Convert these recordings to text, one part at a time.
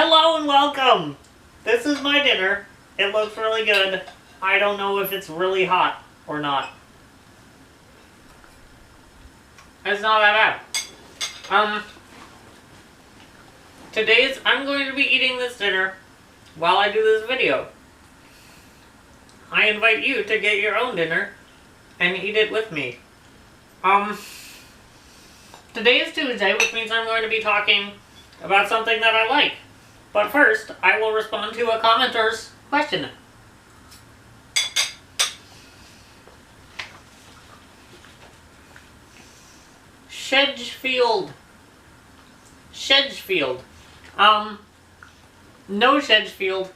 Hello and welcome! This is my dinner. It looks really good. I don't know if it's really hot or not. It's not that bad. I'm going to be eating this dinner while I do this video. I invite you to get your own dinner and eat it with me. Today is Tuesday, which means I'm going to be talking about something that I like. But first, I will respond to a commenter's question. Shedgefield. No Shedgefield.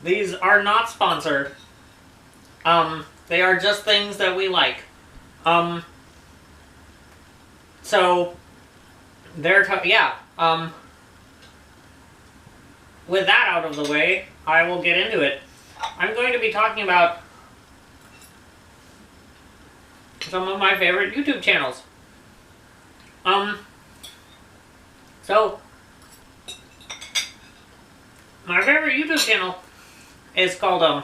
These are not sponsored. They are just things that we like. So, with that out of the way, I will get into it. I'm going to be talking about some of my favorite YouTube channels. So, my favorite YouTube channel is called,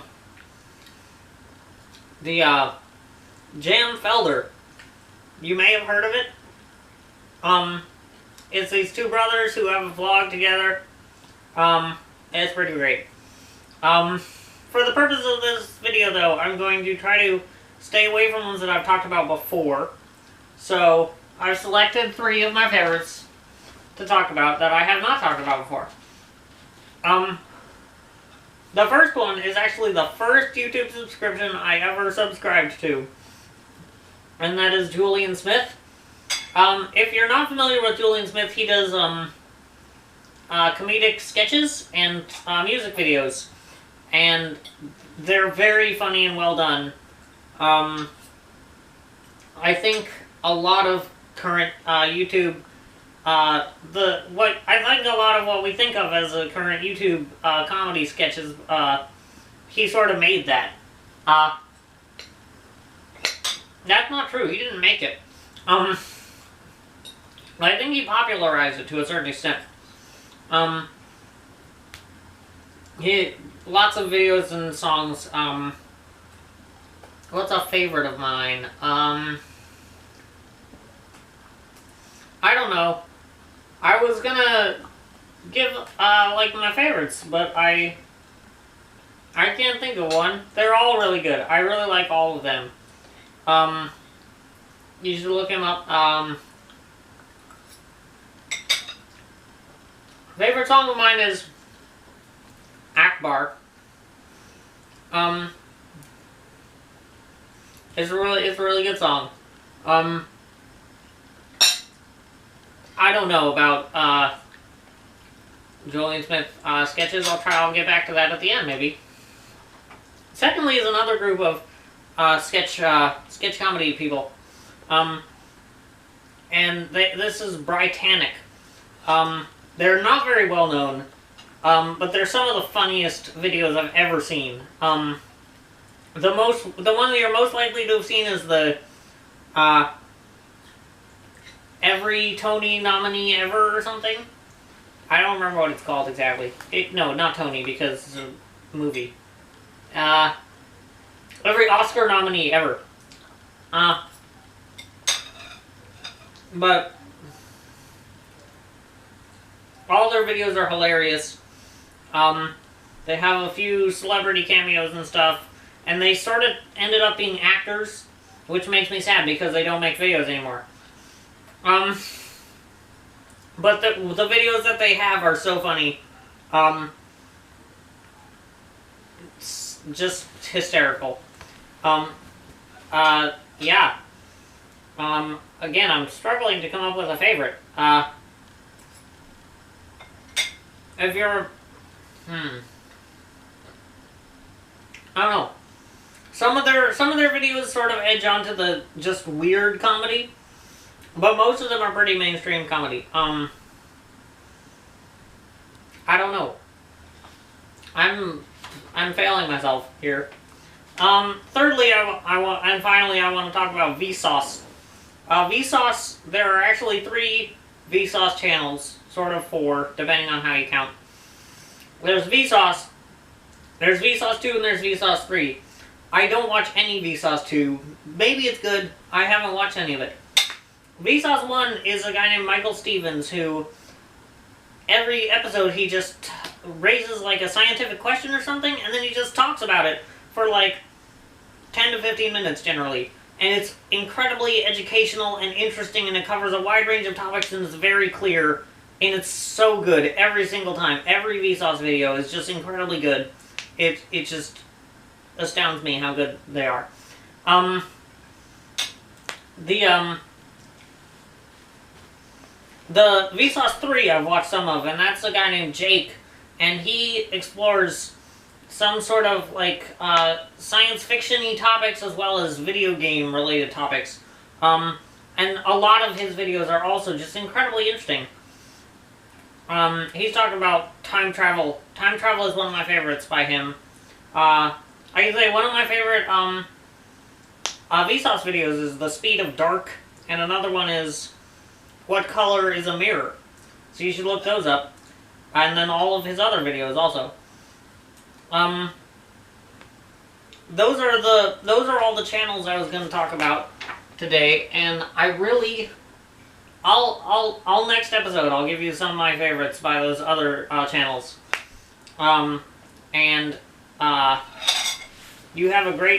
JaMFelder. You may have heard of it. It's these two brothers who have a vlog together. It's pretty great. For the purpose of this video, though, I'm going to try to stay away from ones that I've talked about before. So, I've selected 3 of my favorites to talk about that I have not talked about before. The first one is actually the first YouTube subscription I ever subscribed to. And that is Julian Smith. If you're not familiar with Julian Smith, he does, comedic sketches and music videos, and they're very funny and well done. I think a lot of current YouTube, a lot of what we think of as a current YouTube comedy sketches, he sort of made that. That's not true. He didn't make it. I think he popularized it to a certain extent. Lots of videos and songs. What's a favorite of mine? I don't know. I was gonna give, like, my favorites, but I can't think of one. They're all really good. I really like all of them. You should look him up. Favorite song of mine is Akbar. It's a really good song. I don't know about Julian Smith sketches. I'll get back to that at the end, maybe. Secondly is another group of sketch comedy people. And this is Britannic. They're not very well known, but they're some of the funniest videos I've ever seen. The one that you're most likely to have seen is the Every Tony Nominee Ever or something. I don't remember what it's called exactly. No, not Tony, because it's a movie. Every Oscar Nominee Ever. But all their videos are hilarious. They have a few celebrity cameos and stuff, and they sort of ended up being actors, which makes me sad because they don't make videos anymore. But the videos that they have are so funny. It's just hysterical. Yeah. Again, I'm struggling to come up with a favorite. If you're... I don't know. Some of their videos sort of edge onto the just weird comedy, but most of them are pretty mainstream comedy. I don't know. I'm failing myself here. Thirdly, finally, I want to talk about Vsauce. Vsauce, there are actually 3 Vsauce channels, sort of 4, depending on how you count. There's Vsauce. There's Vsauce 2 and there's Vsauce 3. I don't watch any Vsauce 2. Maybe it's good. I haven't watched any of it. Vsauce 1 is a guy named Michael Stevens who, every episode he just raises like a scientific question or something, and then he just talks about it for like 10 to 15 minutes generally. And it's incredibly educational and interesting, and it covers a wide range of topics, and it's very clear, and it's so good every single time. Every Vsauce video is just incredibly good. It just astounds me how good they are. The Vsauce 3 I've watched some of, and that's a guy named Jake, and he explores some sort of like science fiction-y topics as well as video game related topics. And a lot of his videos are also just incredibly interesting. He's talking about time travel. Time travel is one of my favorites by him. I can say one of my favorite Vsauce videos is The Speed of Dark, and another one is What Color is a Mirror? So you should look those up. And then all of his other videos also. Those are all the channels I was going to talk about today, and I really, I'll next episode I'll give you some of my favorites by those other channels. You have a great